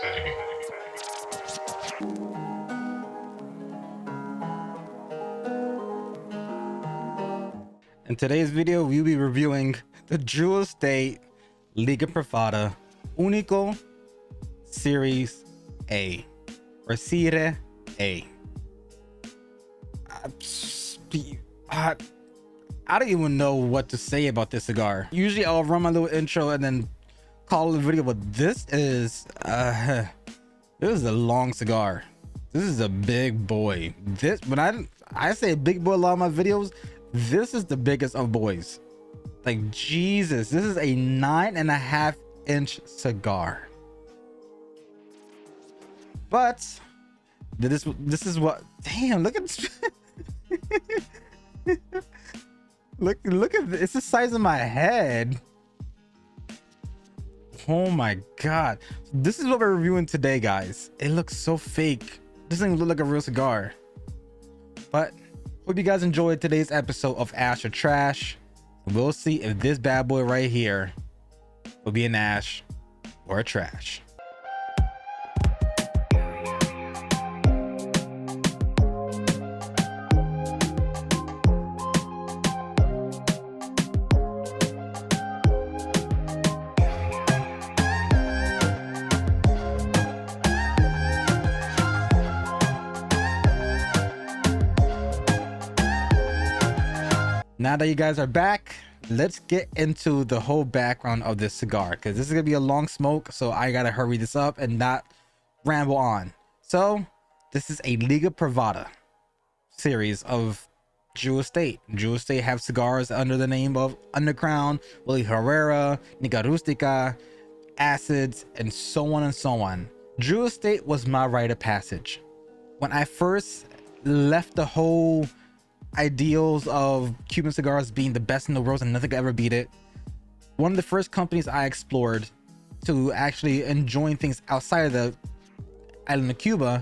In today's video, we'll be reviewing the Jewel Estate Liga Privada Único Series A or Serie A. I don't even know what to say about this cigar. Usually I'll run my little intro and then call it a video, but this is a long cigar. This is a big boy. This, when I say big boy a lot of my videos, this is the biggest of boys. Like, Jesus, this is a 9.5 inch cigar. But this is what, damn, look at look at this. It's the size of my head. Oh my god. This is what we're reviewing today, guys. It looks so fake. This doesn't look like a real cigar. But hope you guys enjoyed today's episode of Ash or Trash. We'll see if this bad boy right here will be an Ash or a Trash. Now that you guys are back, let's get into the whole background of this cigar, because this is gonna be a long smoke, so I gotta hurry this up and not ramble on. So this is a Liga Privada series of Jewel Estate. Jewel Estate have cigars under the name of Underground, Willie Herrera, Nica Rustica, Acids, and so on and so on. Jewel Estate was my rite of passage. When I first left the whole ideals of Cuban cigars being the best in the world and nothing could ever beat it, one of the first companies I explored to actually enjoying things outside of the island of Cuba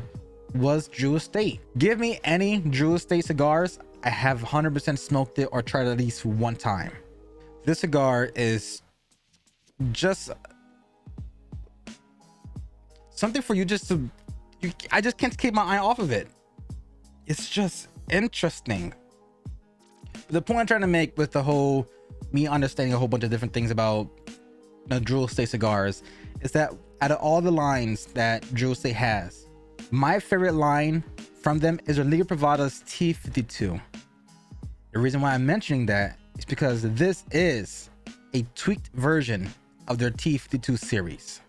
was Jewel Estate. Give me any Jewel Estate cigars, I have 100% smoked it or tried it at least one time. This cigar is just something for you just to, I just can't keep my eye off of it. It's just interesting. The point I'm trying to make with the whole me understanding a whole bunch of different things about Jewel Estate cigars is that out of all the lines that Jewel Estate has, my favorite line from them is their Liga Privada's T52. The reason why I'm mentioning that is because this is a tweaked version of their T52 series.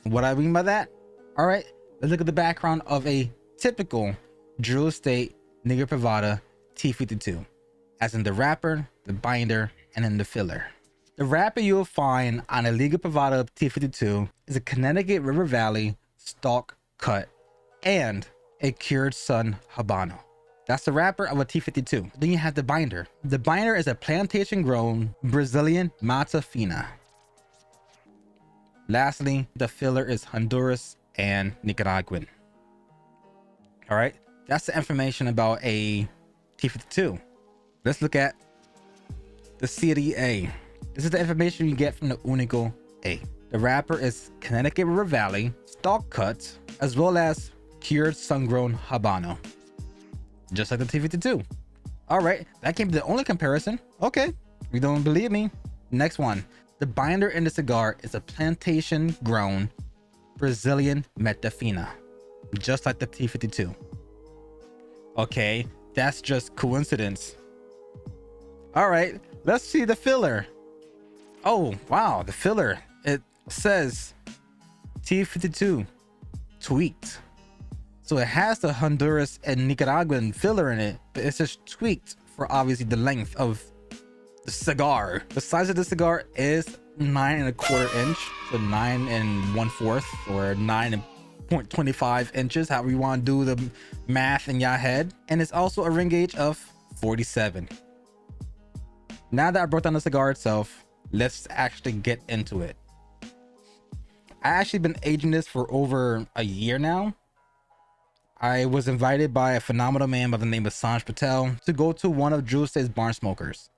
What I mean by that? All right, let's look at the background of a typical Jewel Estate Liga Privada T52, as in the wrapper, the binder, and then the filler. The wrapper you'll find on a Liga Privada T52 is a Connecticut River Valley Stalk cut and a cured sun Habano. That's the wrapper of a T52. Then you have the binder. The binder is a plantation grown Brazilian Mata Fina. Lastly, the filler is Honduras and Nicaraguan. All right, that's the information about a T52. Let's look at the Serie A. This is the information you get from the Único A. The wrapper is Connecticut River Valley Stalk cut, as well as cured sun-grown Habano, just like the T52. All right, that can be the only comparison. Okay, you don't believe me? Next one. The binder in the cigar is a plantation grown Brazilian Mata Fina, just like the T52. Okay, that's just coincidence. All right, let's see the filler. Oh wow, the filler, it says T52 tweaked, so it has the Honduras and Nicaraguan filler in it, but it's just tweaked for obviously the length of the cigar. The size of the cigar is 9.25 inch, so 9 1/4 or 9.25 inches, however you want to do the math in your head. And it's also a ring gauge of 47. Now that I broke down the cigar itself, let's actually get into it. I actually been aging this for over a year now. I was invited by a phenomenal man by the name of Sanj Patel to go to one of Jewel Estate's barn smokers.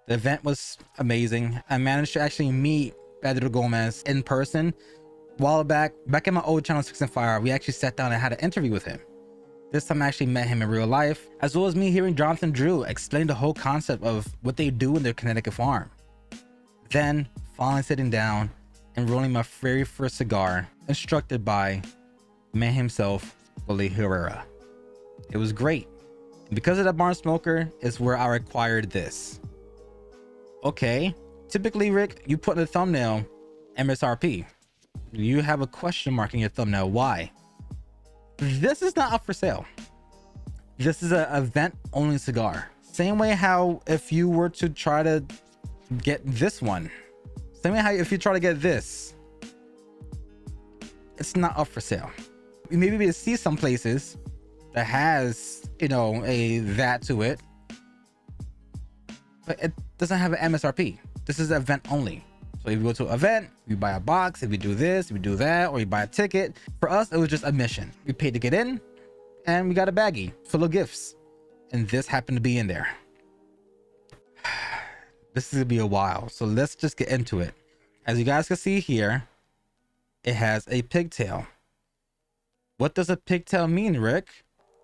The event was amazing. I managed to actually meet Pedro Gomez in person while back in my old channel 6 and Fire, we actually sat down and had an interview with him. This time I actually met him in real life, as well as me hearing Jonathan Drew explain the whole concept of what they do in their Connecticut farm. Then finally sitting down and rolling my very first cigar, instructed by man himself, Willie Herrera. It was great. Because of that barn smoker is where I acquired this. Okay, typically Rick, you put in the thumbnail MSRP. You have a question mark in your thumbnail. Why? This is not up for sale. This is an event only cigar. Same way how if you were to try to get this one, same way how if you try to get this, it's not up for sale. You may be able to see some places that has, you know, a that to it, but it doesn't have an MSRP. This is event only. So if you go to an event, you buy a box, if you do this, if you do that, or you buy a ticket. For us, it was just admission. We paid to get in and we got a baggie full of gifts. And this happened to be in there. This is gonna be a while. So let's just get into it. As you guys can see here, it has a pigtail. What does a pigtail mean, Rick?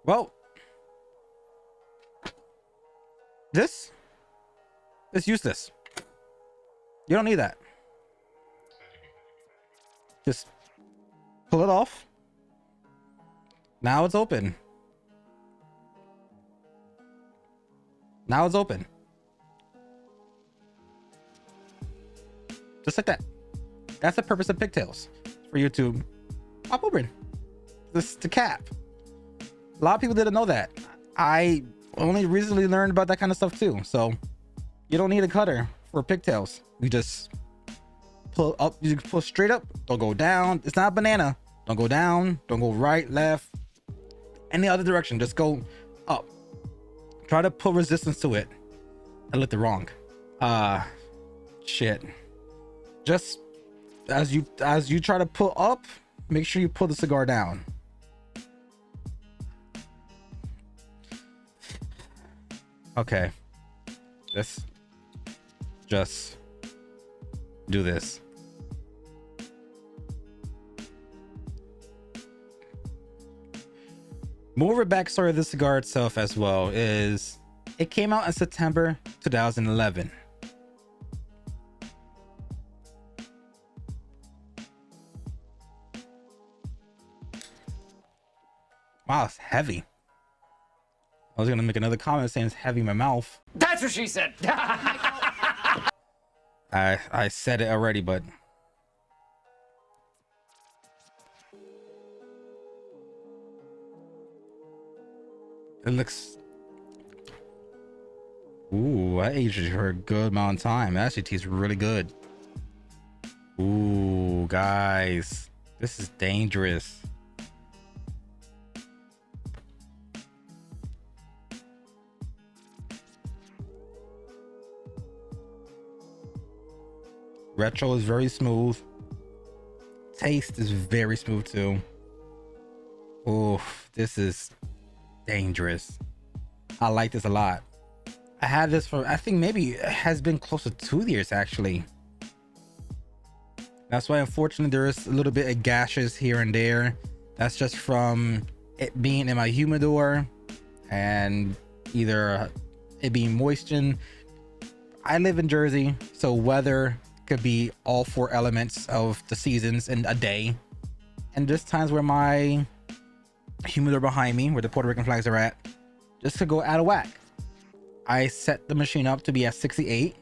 Well, this is useless. You don't need that. Just pull it off. Now it's open. Now it's open. Just like that. That's the purpose of pigtails. For you to pop open. This is the cap. A lot of people didn't know that. I only recently learned about that kind of stuff too. So you don't need a cutter for pigtails. You just pull up. You pull straight up. Don't go down. It's not a banana. Don't go down. Don't go right, left, any other direction. Just go up. Try to put resistance to it. I looked it wrong. Shit. Just as you try to pull up, make sure you pull the cigar down. Okay, let's just do this. More of a backstory of the cigar itself as well is it came out in September 2011. Wow, it's heavy. I was gonna make another comment saying it's heavy in my mouth. That's what she said. I said it already, but it looks. Ooh, I aged it for a good amount of time. It actually tastes really good. Ooh, guys, this is dangerous. Retro is very smooth. Taste is very smooth too. Oh, this is dangerous. I like this a lot. I had this for, I think maybe it has been close to 2 years actually. That's why unfortunately there is a little bit of gashes here and there. That's just from it being in my humidor and either it being moistened. I live in Jersey, so weather could be all 4 elements of the seasons in a day. And there's times where my humidor behind me, where the Puerto Rican flags are at, just to go out of whack. I set the machine up to be at 68,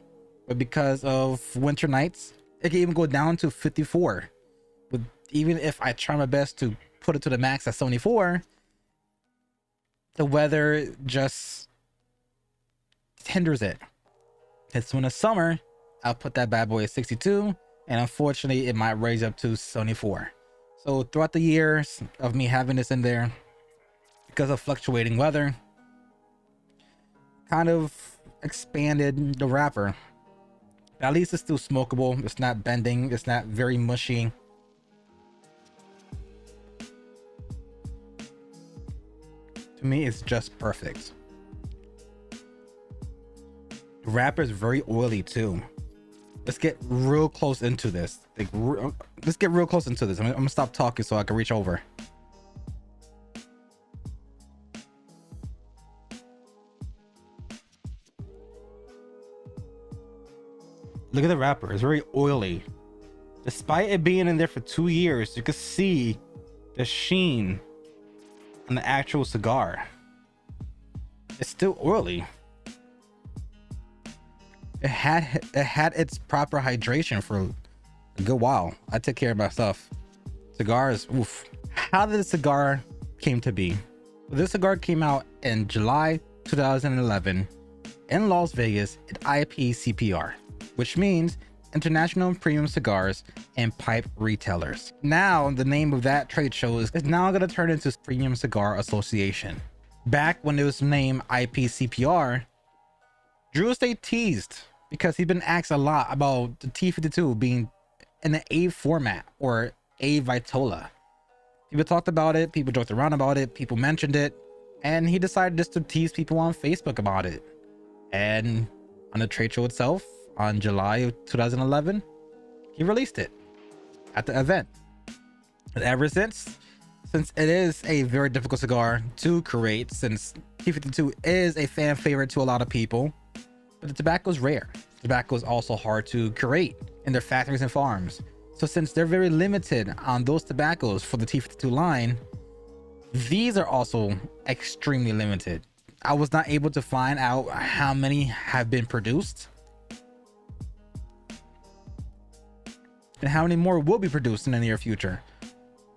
but because of winter nights, it can even go down to 54. But even if I try my best to put it to the max at 74, the weather just hinders it. It's when it's summer, I'll put that bad boy at 62, and unfortunately it might raise up to 74. So throughout the years of me having this in there, because of fluctuating weather, kind of expanded the wrapper. At least it's still smokable. It's not bending. It's not very mushy. To me, it's just perfect. The wrapper is very oily too. let's get real close into this. Like, let's get real close into this. I'm gonna stop talking so I can reach over. Look at the wrapper. It's very oily. Despite it being in there for 2 years, you can see the sheen on the actual cigar. It's still oily. It had its proper hydration for a good while. I took care of my stuff. Cigars, oof. How did the cigar came to be? Well, this cigar came out in July 2011 in Las Vegas at IPCPR, which means International Premium Cigars and Pipe Retailers. Now the name of that trade show is now going to turn into Premium Cigar Association. Back when it was named IPCPR, Drew stayed teased because he'd been asked a lot about the T52 being in the A format or A Vitola. People talked about it, people joked around about it, people mentioned it, and he decided just to tease people on Facebook about it. And on the trade show itself, on July of 2011, he released it at the event. And ever since it is a very difficult cigar to create, since T52 is a fan favorite to a lot of people, but the tobacco is rare. Tobacco is also hard to create in their factories and farms. So since they're very limited on those tobaccos for the T52 line, these are also extremely limited. I was not able to find out how many have been produced and how many more will be produced in the near future.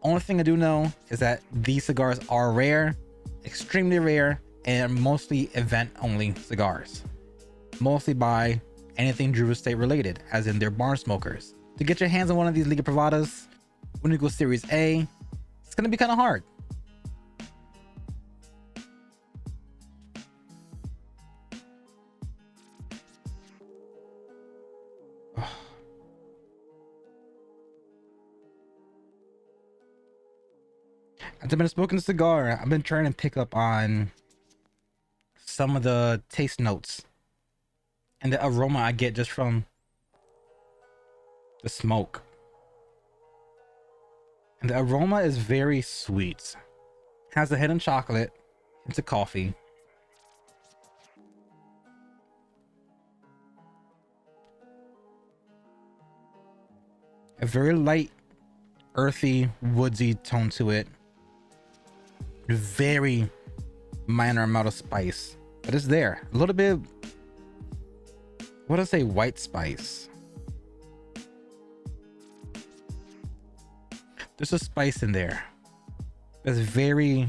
Only thing I do know is that these cigars are rare, extremely rare, and mostly event only cigars. Mostly by anything Drew Estate related, as in their barn smokers. To get your hands on one of these Liga Privadas, Único Series A, it's gonna be kind of hard. As I've been smoking a cigar, I've been trying to pick up on some of the taste notes and the aroma I get just from the smoke. And the aroma is very sweet. Has a hidden chocolate, it's a coffee. A very light, earthy, woodsy tone to it. Very minor amount of spice, but it's there. A little bit, what do I say, white spice. There's a spice in there. It's very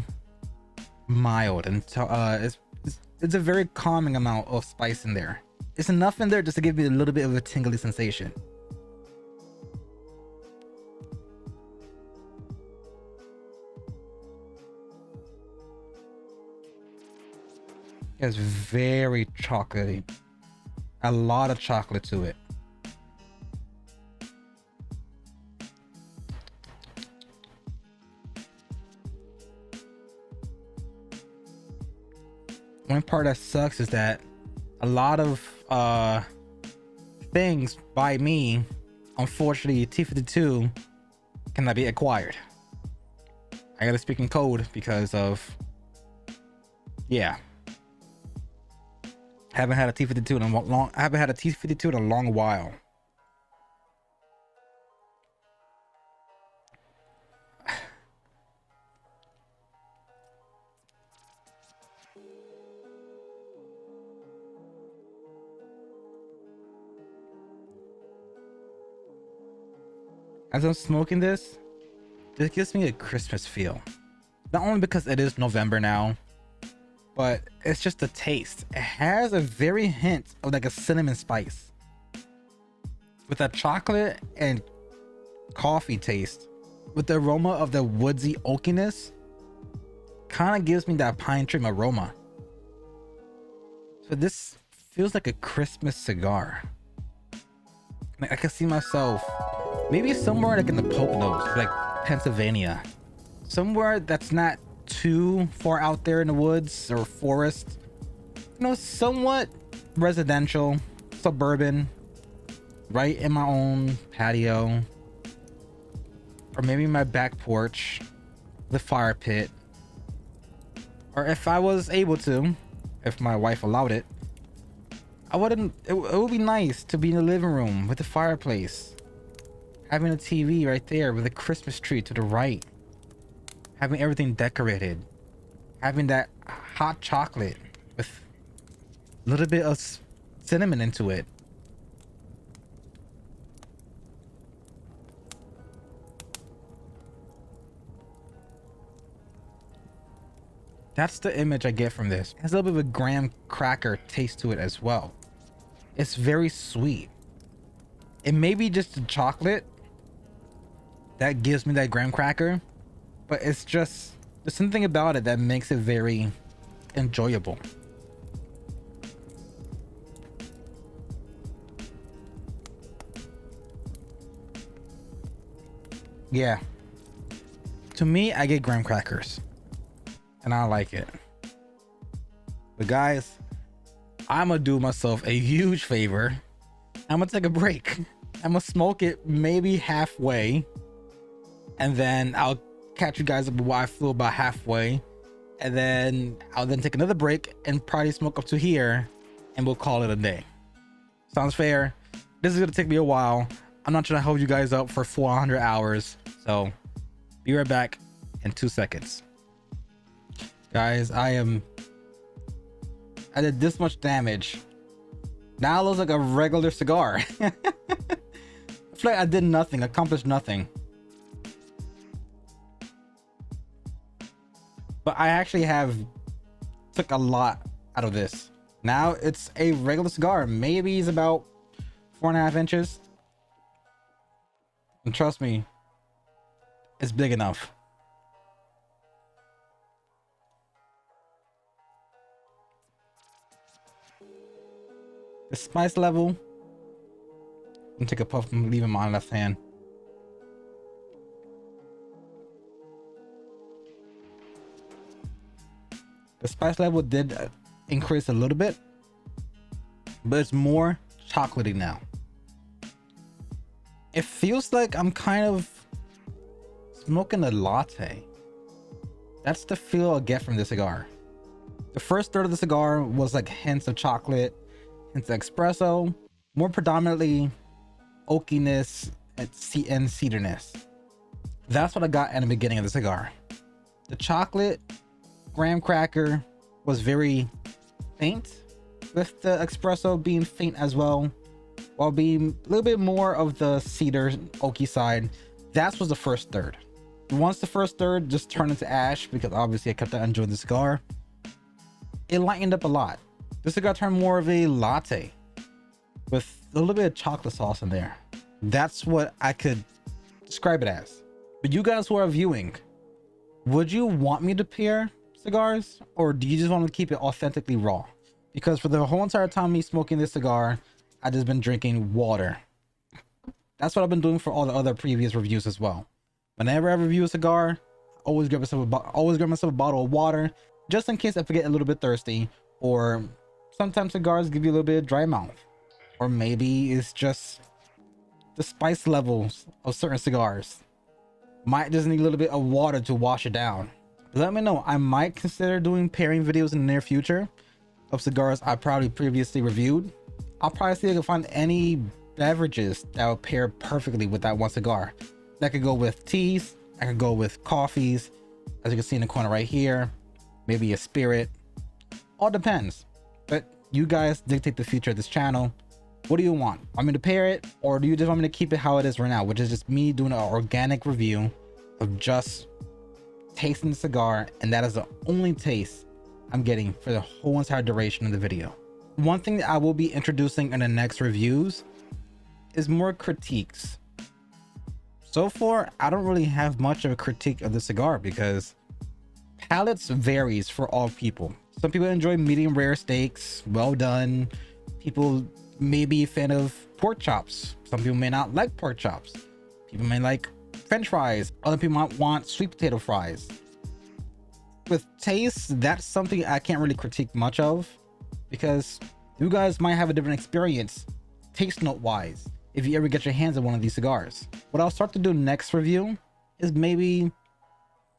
mild and it's a very calming amount of spice in there. It's enough in there just to give me a little bit of a tingly sensation. It's very chocolatey. A lot of chocolate to it. One part that sucks is that a lot of things by me, unfortunately, T52 cannot be acquired. I gotta speak in code because of, yeah. Haven't had a T52 in a long. I haven't had a T52 in a long while. As I'm smoking this gives me a Christmas feel. Not only because it is November now, but it's just the taste. It has a very hint of like a cinnamon spice with a chocolate and coffee taste, with the aroma of the woodsy oakiness. Kind of gives me that pine tree aroma. So this feels like a Christmas cigar. Like I can see myself maybe somewhere like in the Poconos, like Pennsylvania, somewhere that's not too far out there in the woods or forest, you know, somewhat residential, suburban, right in my own patio, or maybe my back porch, the fire pit, or if I was able to, if my wife allowed it, it would be nice to be in the living room with the fireplace, having a TV right there with a Christmas tree to the right, having everything decorated, having that hot chocolate with a little bit of cinnamon into it. That's the image I get from this. It has a little bit of a graham cracker taste to it as well. It's very sweet. It may be just the chocolate that gives me that graham cracker, but it's just, there's something about it that makes it very enjoyable. Yeah. To me, I get graham crackers. And I like it. But guys, I'm gonna do myself a huge favor. I'm gonna take a break. I'm gonna smoke it maybe halfway, and then I'll catch you guys up with what I feel about halfway, and then I'll then take another break and probably smoke up to here, and we'll call it a day. Sounds fair? This is gonna take me a while. I'm not trying to hold you guys up for 400 hours, so be right back in 2 seconds. Guys, I did this much damage. Now it looks like a regular cigar. I feel like I did nothing, accomplished nothing. But I actually took a lot out of this. Now it's a regular cigar. Maybe it's about 4.5 inches. And trust me, it's big enough. The spice level. I'm gonna take a puff and leave in my left hand. The spice level did increase a little bit, but it's more chocolatey now. It feels like I'm kind of smoking a latte. That's the feel I get from this cigar. The first third of the cigar was like hints of chocolate, hints of espresso, more predominantly oakiness and cederness. That's what I got in the beginning of the cigar. The chocolate graham cracker was very faint, with the espresso being faint as well, while being a little bit more of the cedar oaky side. That was the first third. Once the first third just turned into ash, because obviously I kept on enjoying the cigar, it lightened up a lot. The cigar turned more of a latte with a little bit of chocolate sauce in there. That's what I could describe it as. But you guys who are viewing, would you want me to pair cigars, or do you just want to keep it authentically raw? Because for the whole entire time me smoking this cigar, I just been drinking water. That's what I've been doing for all the other previous reviews as well. Whenever I review a cigar, I always grab myself a bottle of water, just in case I forget a little bit thirsty, or sometimes cigars give you a little bit of dry mouth, or maybe it's just the spice levels of certain cigars might just need a little bit of water to wash it down. Let me know. I might consider doing pairing videos in the near future of cigars I probably previously reviewed. I'll probably see if I can find any beverages that will pair perfectly with that one cigar. That could go with teas, I could go with coffees, as you can see in the corner right here, maybe a spirit. All depends. But you guys dictate the future of this channel. What do you want? Want me to pair it, or do you just want me to keep it how it is right now, which is just me doing an organic review of just tasting the cigar, and that is the only taste I'm getting for the whole entire duration of the video. One thing that I will be introducing in the next reviews is more critiques. So far, I don't really have much of a critique of the cigar because palates varies for all people. Some people enjoy medium rare steaks, well done. People may be a fan of pork chops. Some people may not like pork chops. People may like French fries. Other people might want sweet potato fries. With taste, that's something I can't really critique much of, because you guys might have a different experience taste note wise. if you ever get your hands on one of these cigars. What I'll start to do next review is maybe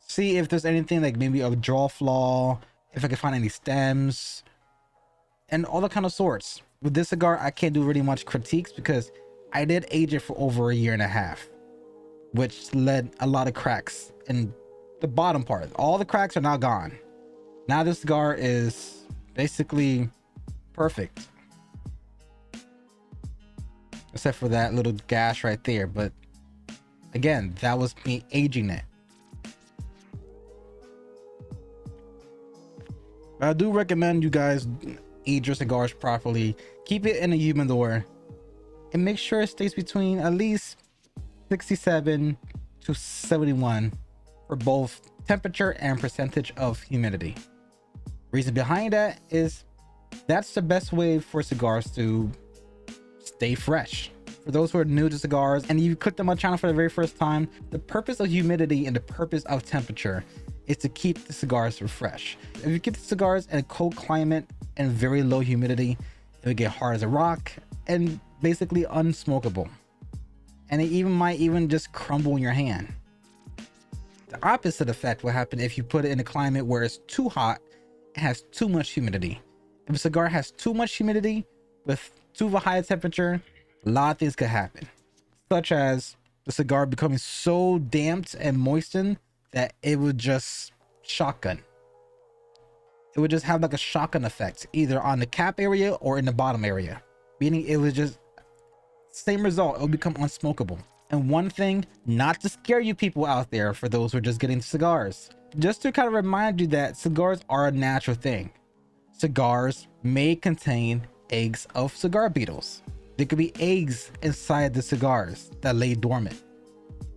see if there's anything like maybe a draw flaw, if I can find any stems, and all the kind of sorts. With this cigar, I can't do really much critiques because I did age it for over a year and a half, which led a lot of cracks in the bottom part. All the cracks are now gone. Now this cigar is basically perfect, except for that little gash right there. But again, that was me aging it. I do recommend you guys age your cigars properly. Keep it in a humidor and make sure it stays between at least 67 to 71 for both temperature and percentage of humidity. Reason behind that is that's the best way for cigars to stay fresh. For those who are new to cigars and you clicked on my channel for the very first time, the purpose of humidity and the purpose of temperature is to keep the cigars fresh. If you keep the cigars in a cold climate and very low humidity, it will get hard as a rock and basically unsmokable. And it might just crumble in your hand. The opposite effect will happen if you put it in a climate where it's too hot and has too much humidity. If a cigar has too much humidity with too high a temperature, a lot of things could happen, such as the cigar becoming so damped and moistened that it would just shotgun. It would just have like a shotgun effect, either on the cap area or in the bottom area, meaning it was just same result. It will become unsmokable. And one thing, not to scare you people out there, for those who are just getting cigars, just to kind of remind you that cigars are a natural thing. Cigars may contain eggs of cigar beetles. There could be eggs inside the cigars that lay dormant.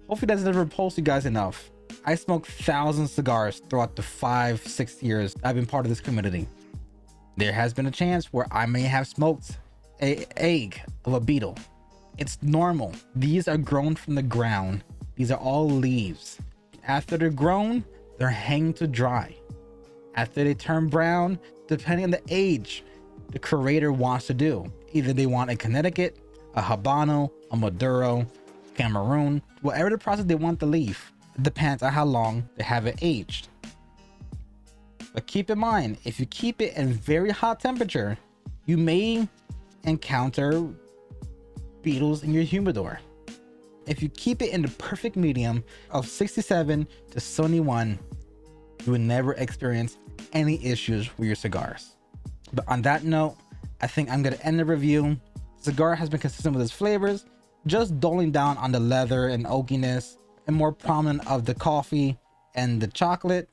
Hopefully that doesn't repulse you guys enough. I smoked thousands of cigars throughout the 5-6 years I've been part of this community. There has been a chance where I may have smoked an egg of a beetle. It's normal. These are grown from the ground. These are all leaves. After they're grown, they're hanging to dry. After they turn brown, depending on the age the creator wants to do, either they want a Connecticut, a Habano, a Maduro, Cameroon, whatever the process they want to leave. It depends on how long they have it aged. But keep in mind, if you keep it in very hot temperature, you may encounter beetles in your humidor. If you keep it in the perfect medium of 67 to 71, you will never experience any issues with your cigars. But on that note, I think I'm going to end the review. The cigar has been consistent with its flavors, just doling down on the leather and oakiness and more prominent of the coffee and the chocolate.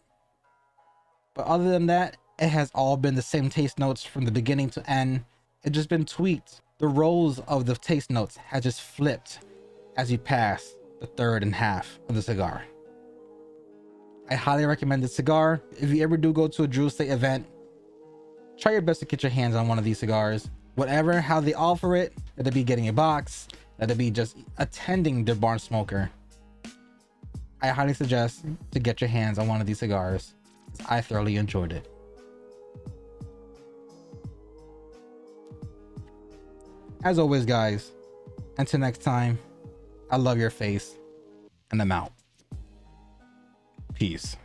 But other than that, it has all been the same taste notes from the beginning to end. It's just been tweaked. The roles of the taste notes has just flipped as you pass the third and half of the cigar. I highly recommend this cigar. If you ever do go to a Drew Estate event, try your best to get your hands on one of these cigars. Whatever, how they offer it, let it be getting a box, let it be just attending their barn smoker. I highly suggest to get your hands on one of these cigars. I thoroughly enjoyed it. As always, guys, until next time, I love your face, and I'm out. Peace.